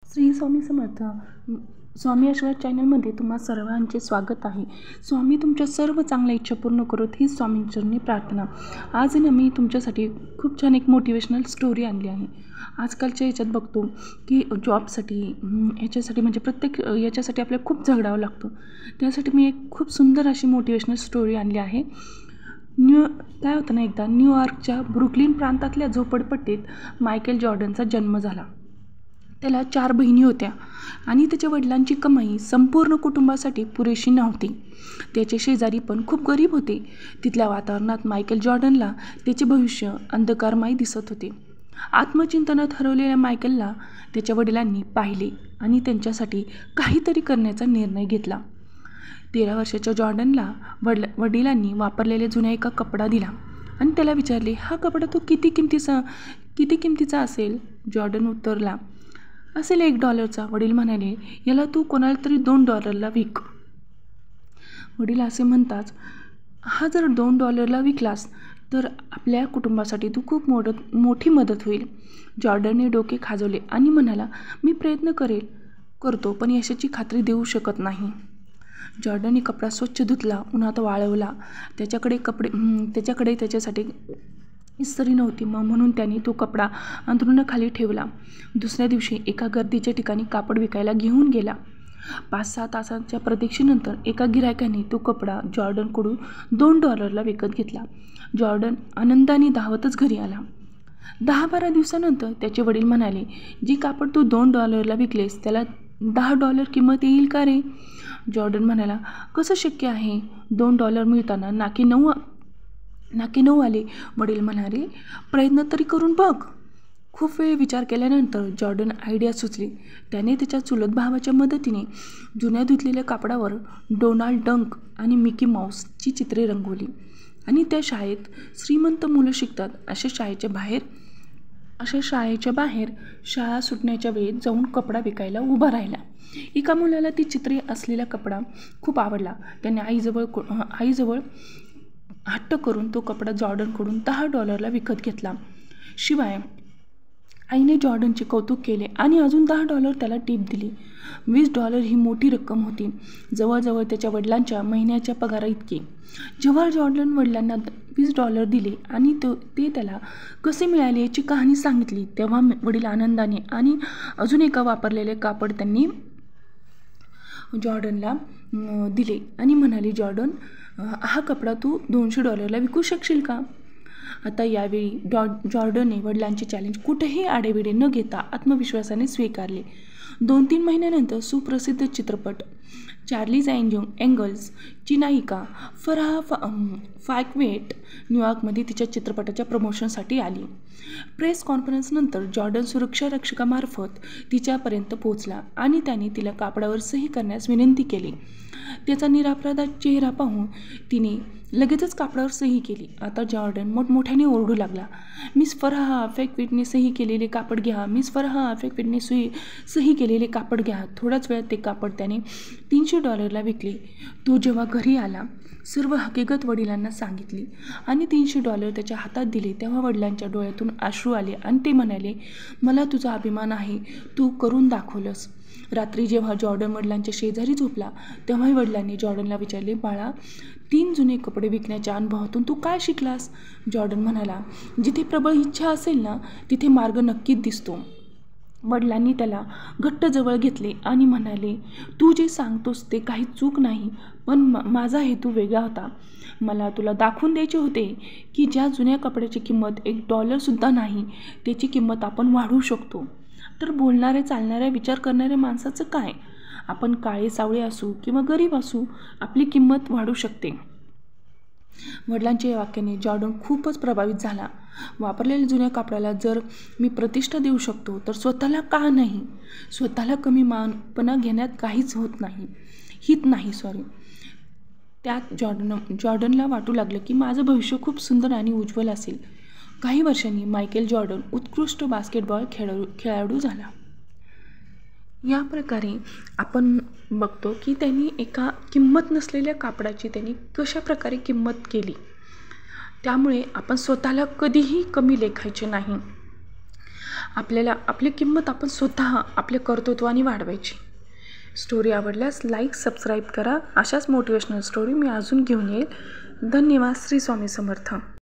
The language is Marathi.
श्री स्वामी समर्थ. स्वामी आशीर्वाद चॅनलमध्ये तुम्हा सर्वांचे स्वागत आहे. स्वामी तुमच्या सर्व चांगल्या इच्छा पूर्ण करोत ही स्वामींचरणी प्रार्थना. आज मी तुमच्यासाठी खूप छान एक मोटिवेशनल स्टोरी आणली आहे. आजकालच्या याच्यात बघतो की जॉबसाठी याच्यासाठी म्हणजे प्रत्येक याच्यासाठी आपल्याला खूप झगडावं लागतं. त्यासाठी मी एक खूप सुंदर अशी मोटिवेशनल स्टोरी आणली आहे. काय होतं ना, एकदा न्यूयॉर्कच्या ब्रुकलिन प्रांतातल्या झोपडपट्टीत मायकेल जॉर्डनचा जन्म झाला. त्याला 4 बहिणी होत्या आणि त्याच्या वडिलांची कमाई संपूर्ण कुटुंबासाठी पुरेशी नव्हती. त्याचे शेजारी पण खूप गरीब होते. तिथल्या वातावरणात मायकेल जॉर्डनला त्याचे भविष्य अंधकारमय दिसत होते. आत्मचिंतनात हरवलेल्या मायकेलला त्याच्या वडिलांनी पाहिले आणि त्यांच्यासाठी काहीतरी करण्याचा निर्णय घेतला. 13 वर्षाच्या जॉर्डनला वडिलांनी वापरलेल्या जुन्या एका कपडा दिला आणि त्याला विचारले, हा कपडा तो किती किमतीचा असेल? जॉर्डन उत्तरला, असेल $1. वडील म्हणाले, याला तू कोणाला तरी $2 विक. वडील असे म्हणताच, हा जर $2 विकलास तर आपल्या कुटुंबासाठी तू खूप मोठी मदत होईल. जॉर्डनने डोके खाजवले आणि म्हणाला, मी प्रयत्न करतो पण यशाची खात्री देऊ शकत नाही. जॉर्डनने कपडा स्वच्छ धुतला, उन्हात वाळवला. त्याच्याकडे त्याच्यासाठी इस्त्री नव्हती, म्हणून त्याने तो कपडा अंथरुणाखाली ठेवला. दुसऱ्या दिवशी एका गर्दीच्या ठिकाणी कापड विकायला घेऊन गेला. 5-6 तासांच्या प्रतीक्षेनंतर एका गिरायकाने तो कपडा जॉर्डनकडून $2 विकत घेतला. जॉर्डन आनंदाने धावतच घरी आला. 10-12 दिवसानंतर त्याचे वडील म्हणाले, जे कापड तू $2 विकलेस त्याला $10 किंमत येईल का रे? जॉर्डन म्हणाला, कसं शक्य आहे? $2 मिळताना नाकी 9 आले. वडील म्हणाले, प्रयत्न तरी करून बघ. खूप वेळ विचार केल्यानंतर जॉर्डन आयडिया सुचली. त्याने त्याच्या चुलत भावाच्या मदतीने जुन्या धुतलेल्या कापडावर डोनाल्ड डक आणि मिकी माऊसची चित्रे रंगवली आणि त्या शाळेत श्रीमंत मुलं शिकतात अशा शाळेच्या बाहेर शाळा सुटण्याच्या वेळेत जाऊन कपडा विकायला उभा राहिला. एका मुलाला ती चित्रे असलेला कपडा खूप आवडला. त्याने आईजवळ हट्ट करून तो कपडा जॉर्डनकडून $10 विकत घेतला. शिवाय आईने जॉर्डनचे कौतुक केले आणि अजून $10 त्याला टीप दिली. $20 ही मोठी रक्कम होती, जवळजवळ त्याच्या वडिलांच्या महिन्याच्या पगाराइतकी. जेव्हा जॉर्डन वडिलांना $20 दिले आणि ते त्याला कसे मिळाले याची कहाणी सांगितली, तेव्हा वडील आनंदाने आणि अजून एका वापरलेले कापड त्यांनी जॉर्डनला दिले आणि म्हणाले, जॉर्डन, हा कपडा तू $200 विकू शकशील का? आता यावेळी जॉर्डनने वडिलांचे चॅलेंज कुठेही आडेविडे न घेता आत्मविश्वासाने स्वीकारले. 2-3 महिन्यानंतर सुप्रसिद्ध चित्रपट चार्लीज एंगल्स ची नायिका फराह फायक्वेट न्यूयॉर्कमध्ये तिच्या चित्रपटाच्या प्रमोशनसाठी आली. प्रेस कॉन्फरन्सनंतर जॉर्डन सुरक्षारक्षकामार्फत तिच्यापर्यंत पोहोचला आणि त्याने तिला कापडावर सही करण्यास विनंती केली. त्याचा निरापराध चेहरा पाहून तिने लगेचच कापडावर सही केली. आता जॉर्डन मोठमोठ्याने ओरडू लागला, मिस फराह फॅक्वेटने सही केलेले कापड घ्या, मिस फराह फॅक्वेटने सही केलेले कापड घ्या. थोड्याच वेळात ते कापड त्याने $300 विकले. तो जेव्हा घरी आला, सर्व हकीकत वडिलांना सांगितली आणि $300 त्याच्या हातात दिले. तेव्हा वडिलांच्या डोळ्यातून अश्रू आले आणि ते म्हणाले, मला तुझा अभिमान आहे, तू करून दाखवलंस. रात्री जेव्हा जॉर्डन वडिलांच्या शेजारी झोपला, तेव्हा वडिलांनी जॉर्डनला विचारले, बाळा, 3 जुने कपडे विकण्याच्या अनुभवातून तू काय शिकलास? जॉर्डन म्हणाला, जिथे प्रबळ इच्छा असेल ना, तिथे मार्ग नक्कीच दिसतो. वडिलांनी त्याला घट्ट जवळ घेतले आणि म्हणाले, तू जे सांगतोस ते काही चूक नाही, पण माझा हेतू वेगळा होता. मला तुला दाखवून द्यायचे होते की ज्या जुन्या कपड्याची किंमत $1 नाही, त्याची किंमत आपण वाढवू शकतो. तर बोलणाऱ्या, चालणाऱ्या, विचार करणाऱ्या माणसाचं काय? आपण काळे सावळे असू किंवा गरीब असू, आपली किंमत वाढू शकते. वडिलांच्या या वाक्याने जॉर्डन खूपच प्रभावित झाला. वापरलेल्या जुन्या कापडाला जर मी प्रतिष्ठा देऊ शकतो तर स्वतःला का नाही? स्वतःला कमी मानपणा घेण्यात काहीच हित नाही. त्यात जॉर्डनला वाटू लागलं की माझं भविष्य खूप सुंदर आणि उज्ज्वल असेल. काही वर्षांनी मायकेल जॉर्डन उत्कृष्ट बास्केटबॉल खेळाडू झाला. या प्रकारे आपण बघतो की त्यांनी एका किंमत नसलेल्या कापडाची त्यांनी कशा प्रकारे किंमत केली. त्यामुळे आपण स्वतःला कधीही कमी लेखायचे नाही. आपल्याला आपली किंमत आपण स्वतः आपल्या कर्तृत्वाने वाढवायची. स्टोरी आवडल्यास लाईक सबस्क्राईब करा. अशाच मोटिवेशनल स्टोरी मी अजून घेऊन येईल. धन्यवाद. श्री स्वामी समर्थ.